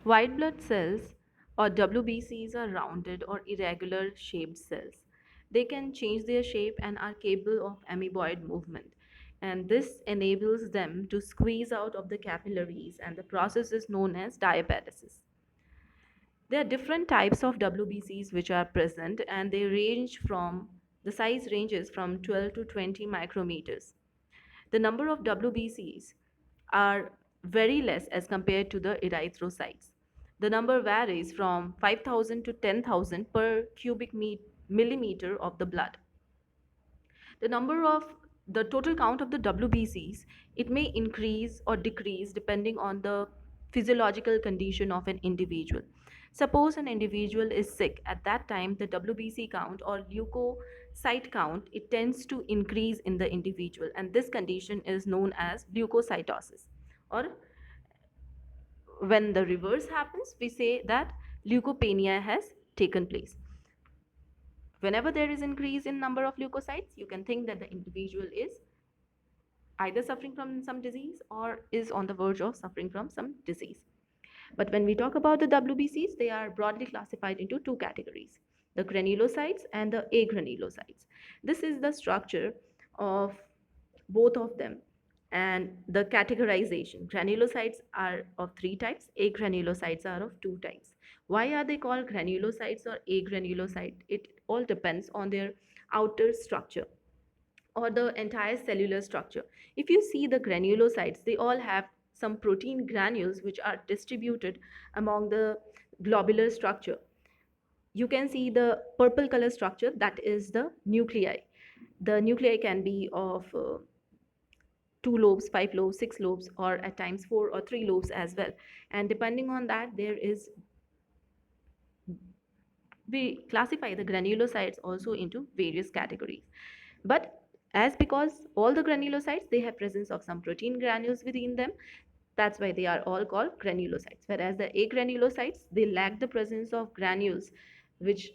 White blood cells or WBCs are rounded or irregular shaped cells. They can change their shape and are capable of amoeboid movement. And this enables them to squeeze out of the capillaries, and the process is known as diaperesis. There are different types of WBCs which are present, and the size ranges from 12 to 20 micrometers. The number of WBCs are very less as compared to the erythrocytes. The number varies from 5,000 to 10,000 per millimeter of the blood. The total count of the WBCs, it may increase or decrease depending on the physiological condition of an individual. Suppose an individual is sick, at that time the WBC count or leukocyte count, it tends to increase in the individual, and this condition is known as leukocytosis. Or when the reverse happens, we say that leukopenia has taken place. Whenever there is increase in number of leukocytes, you can think that the individual is either suffering from some disease or is on the verge of suffering from some disease. But when we talk about the WBCs, they are broadly classified into two categories, the granulocytes and the agranulocytes. This is the structure of both of them and the categorization. Granulocytes are of three types, agranulocytes are of two types. Why are they called granulocytes or agranulocyte? It all depends on their outer structure or the entire cellular structure. If you see the granulocytes, they all have some protein granules which are distributed among the globular structure. You can see the purple color structure, that is the nuclei. The nuclei can be of two lobes, five lobes, six lobes, or at times four or three lobes as well. And depending on that, we classify the granulocytes also into various categories. But as because all the granulocytes, they have presence of some protein granules within them, that's why they are all called granulocytes. Whereas the agranulocytes, they lack the presence of granules which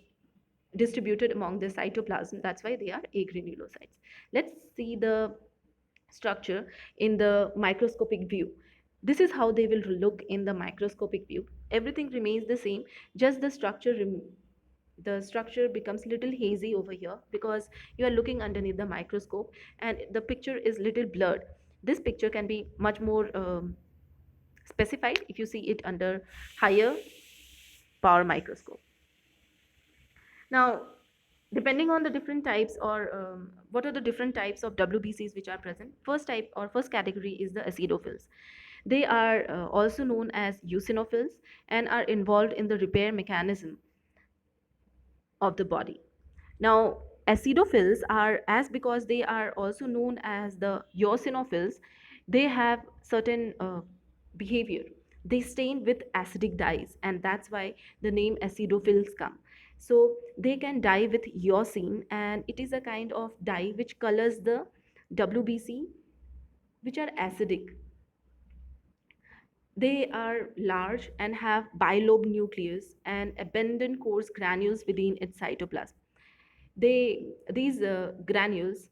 distributed among the cytoplasm, that's why they are agranulocytes. Let's see the structure in the microscopic view. This is how they will look in the microscopic view. Everything remains the same, just the structure becomes little hazy over here because you are looking underneath the microscope and the picture is little blurred. This picture can be much more specified if you see it under higher power microscope. Now, depending on the different types or what are the different types of WBCs which are present, first type or first category is the acidophils. They are also known as eosinophils and are involved in the repair mechanism of the body. Now, acidophils are, as because they are also known as the eosinophils, they have certain behavior. They stain with acidic dyes, and that's why the name acidophils come. So they can dye with eosine, and it is a kind of dye which colors the WBC, which are acidic. They are large and have bilobe nucleus and abundant coarse granules within its cytoplasm. These granules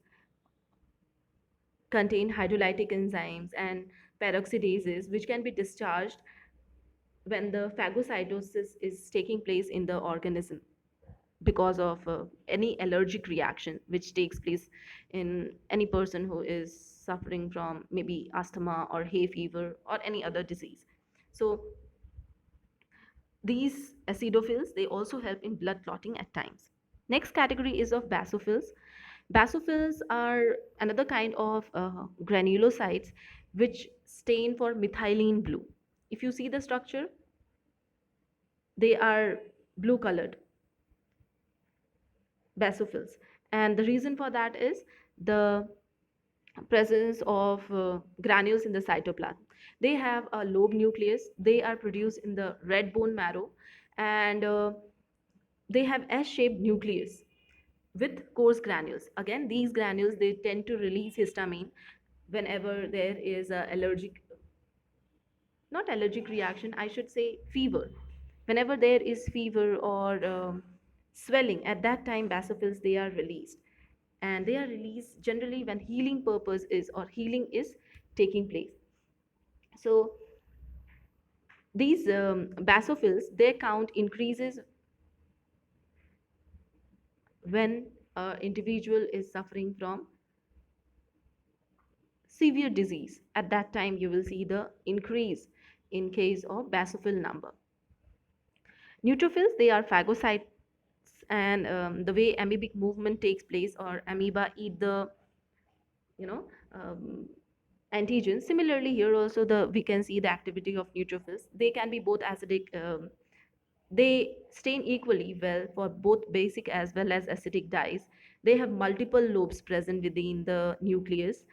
contain hydrolytic enzymes and peroxidases which can be discharged when the phagocytosis is taking place in the organism because of any allergic reaction which takes place in any person who is suffering from maybe asthma or hay fever or any other disease. So these acidophils, they also help in blood clotting at times. Next category is of basophils. Basophils are another kind of granulocytes which stain for methylene blue. If you see the structure, they are blue colored basophils. And the reason for that is the presence of granules in the cytoplasm. They have a lobe nucleus, they are produced in the red bone marrow, and they have S-shaped nucleus with coarse granules. Again, these granules, they tend to release histamine whenever there is a allergic, not allergic reaction, I should say fever. Whenever there is fever or swelling, at that time basophils, they are released. And they are released generally when healing purpose is or healing is taking place. So These basophils, their count increases when an individual is suffering from severe disease. At that time, you will see the increase in case of basophil number. Neutrophils, they are phagocytes, and the way amoebic movement takes place, or amoeba eat the, you know, antigens. Similarly, here also we can see the activity of neutrophils. They can be both acidic. They stain equally well for both basic as well as acidic dyes. They have multiple lobes present within the nucleus,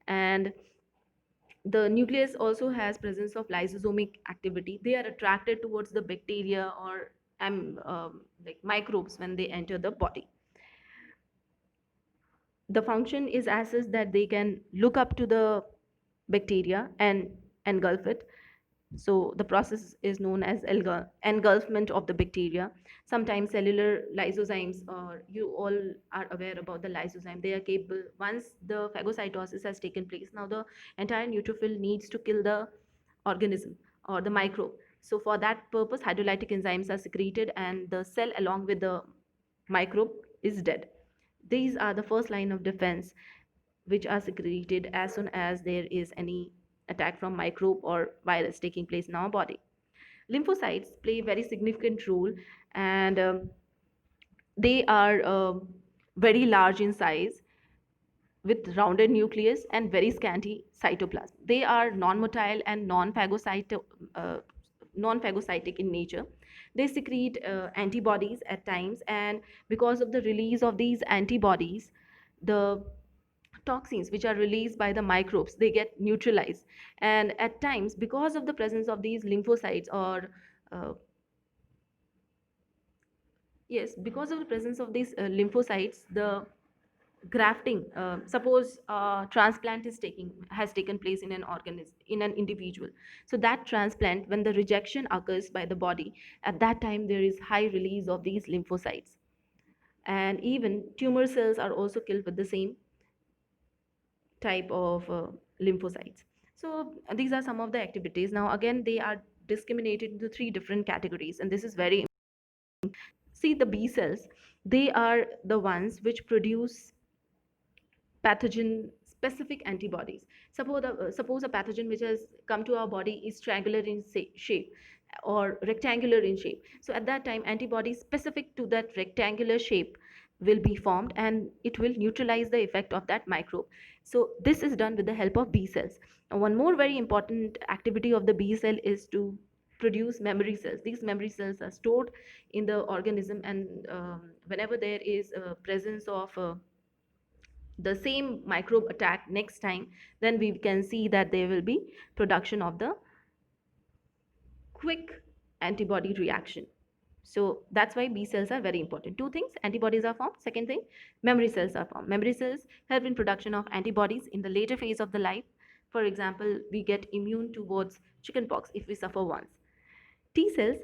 and the nucleus also has presence of lysosomic activity. They are attracted towards the bacteria or like microbes when they enter the body. The function is as such that they can look up to the bacteria and engulf it. So the process is known as engulfment of the bacteria. Sometimes cellular lysozymes, or you all are aware about the lysozyme, they are capable, once the phagocytosis has taken place, now the entire neutrophil needs to kill the organism or the microbe. So for that purpose, hydrolytic enzymes are secreted and the cell along with the microbe is dead. These are the first line of defense which are secreted as soon as there is any attack from microbe or virus taking place in our body. Lymphocytes play a very significant role, and they are very large in size with rounded nucleus and very scanty cytoplasm. They are non-motile and uh, non-phagocytic in nature. They secrete antibodies at times, and because of the release of these antibodies, the toxins which are released by the microbes, they get neutralized. And at times, because of the presence of these lymphocytes, or uh, yes, because of the presence of these lymphocytes, the grafting, suppose transplant is taking has taken place in an organism, in an individual. So that transplant, when the rejection occurs by the body, at that time there is high release of these lymphocytes. And even tumor cells are also killed with the same type of lymphocytes. So these are some of the activities. Now again, they are discriminated into three different categories, and this is very, see, the B cells, they are the ones which produce pathogen specific antibodies. Suppose a pathogen which has come to our body is triangular in shape or rectangular in shape. So at that time, antibodies specific to that rectangular shape will be formed, and it will neutralize the effect of that microbe. So this is done with the help of B cells. And one more very important activity of the B cell is to produce memory cells. These memory cells are stored in the organism, and whenever there is a presence of the same microbe attack next time, then we can see that there will be production of the quick antibody reaction. So that's why B cells are very important. Two things: antibodies are formed. Second thing, memory cells are formed. Memory cells help in production of antibodies in the later phase of the life. For example, we get immune towards chickenpox if we suffer once. T cells,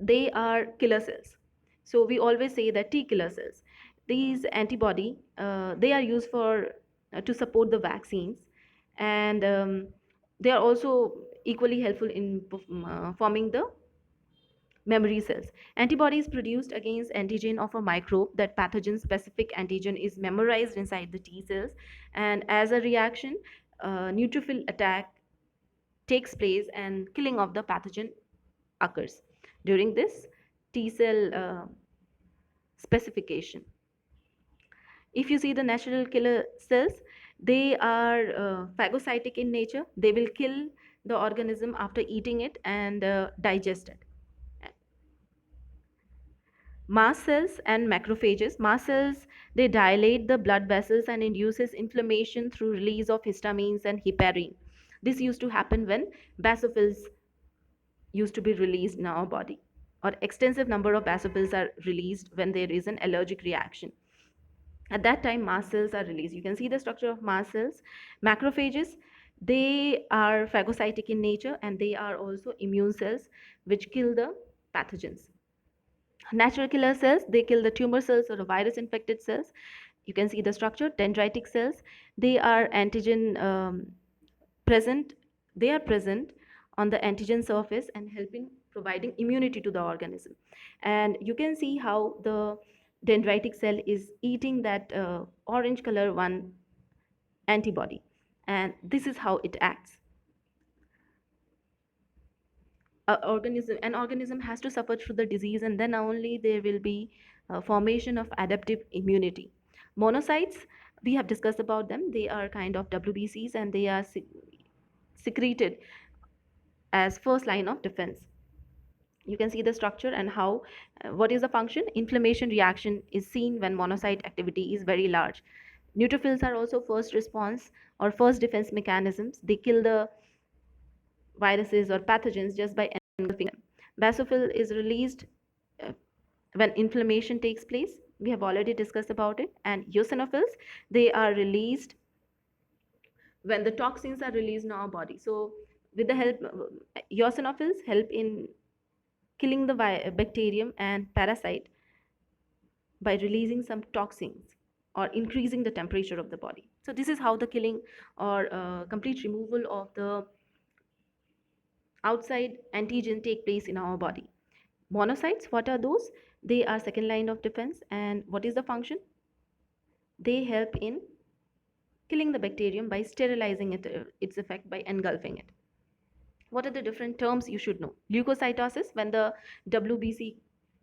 they are killer cells. So we always say that T killer cells. These antibody, they are used for to support the vaccines, and they are also equally helpful in forming the memory cells. Antibodies produced against antigen of a microbe. That pathogen specific antigen is memorized inside the T cells, and as a reaction, neutrophil attack takes place and killing of the pathogen occurs during this T cell specification. If you see the natural killer cells, they are phagocytic in nature. They will kill the organism after eating it and digest it. Mast cells and macrophages. Mast cells, they dilate the blood vessels and induces inflammation through release of histamines and heparin. This used to happen when basophils used to be released in our body, or extensive number of basophils are released when there is an allergic reaction. At that time, mast cells are released. You can see the structure of mast cells. Macrophages, they are phagocytic in nature, and they are also immune cells which kill the pathogens. Natural killer cells, they kill the tumor cells or the virus infected cells. You can see the structure. Dendritic cells, they are antigen present, they are present on the antigen surface and help in providing immunity to the organism. And you can see how the dendritic cell is eating that orange color one antibody, and this is how it acts. An organism has to suffer through the disease, and then only there will be formation of adaptive immunity. Monocytes, we have discussed about them. They are kind of WBCs, and they are secreted as first line of defense. You can see the structure and how what is the function. Inflammation reaction is seen when monocyte activity is very large. Neutrophils are also first response or first defense mechanisms. They kill the viruses or pathogens just by engulfing them. Basophil is released uh, when inflammation takes place. We have already discussed about it. And eosinophils, they are released when the toxins are released in our body. So with the help, eosinophils help in killing the bacterium and parasite by releasing some toxins or increasing the temperature of the body. So this is how the killing or complete removal of the outside antigen take place in our body. Monocytes, what are those? They are second line of defense, and what is the function? They help in killing the bacterium by sterilizing it, its effect by engulfing it. What are the different terms you should know? Leukocytosis, when the WBC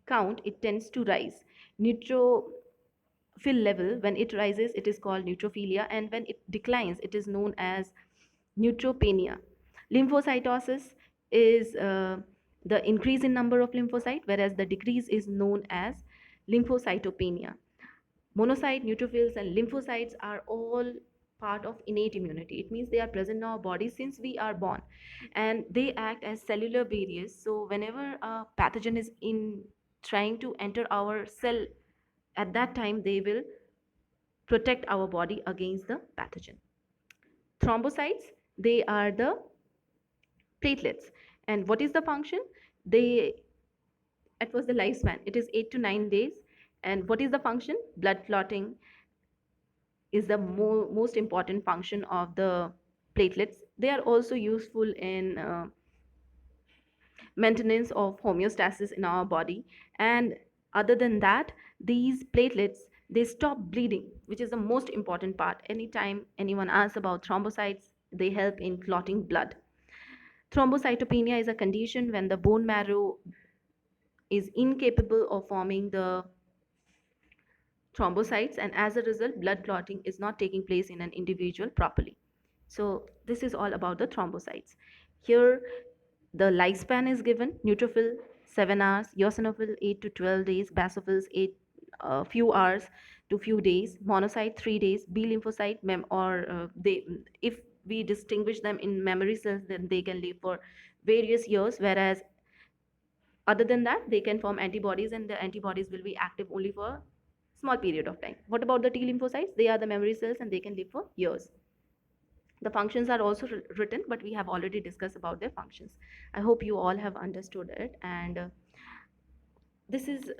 count, it tends to rise. Neutrophil level, when it rises, it is called neutrophilia, and when it declines, it is known as neutropenia. Lymphocytosis is the increase in number of lymphocyte, whereas the decrease is known as lymphocytopenia. Monocyte, neutrophils, and lymphocytes are all part of innate immunity. It means they are present in our body since we are born, and they act as cellular barriers. So whenever a pathogen is in trying to enter our cell, at that time they will protect our body against the pathogen. Thrombocytes, they are the platelets, and what is the function? They, at first the lifespan, it is 8 to 9 days, and what is the function? Blood clotting is the most important function of the platelets. They are also useful in maintenance of homeostasis in our body. And other than that, these platelets, they stop bleeding, which is the most important part. Anytime anyone asks about thrombocytes, they help in clotting blood. Thrombocytopenia is a condition when the bone marrow is incapable of forming the thrombocytes, and as a result blood clotting is not taking place in an individual properly. So this is all about the thrombocytes. Here the lifespan is given: neutrophil 7 hours, eosinophil 8 to 12 days, basophils 8 few hours to few days, monocyte 3 days, B lymphocyte or they, if we distinguish them in memory cells, then they can live for various years, whereas other than that they can form antibodies, and the antibodies will be active only for a small period of time. What about the T lymphocytes? They are the memory cells, and they can live for years. The functions are also written, but we have already discussed about their functions. I hope you all have understood it, and this is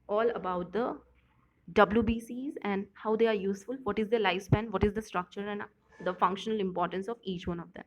all about the WBCs and how they are useful, what is their lifespan, what is the structure, and the functional importance of each one of them.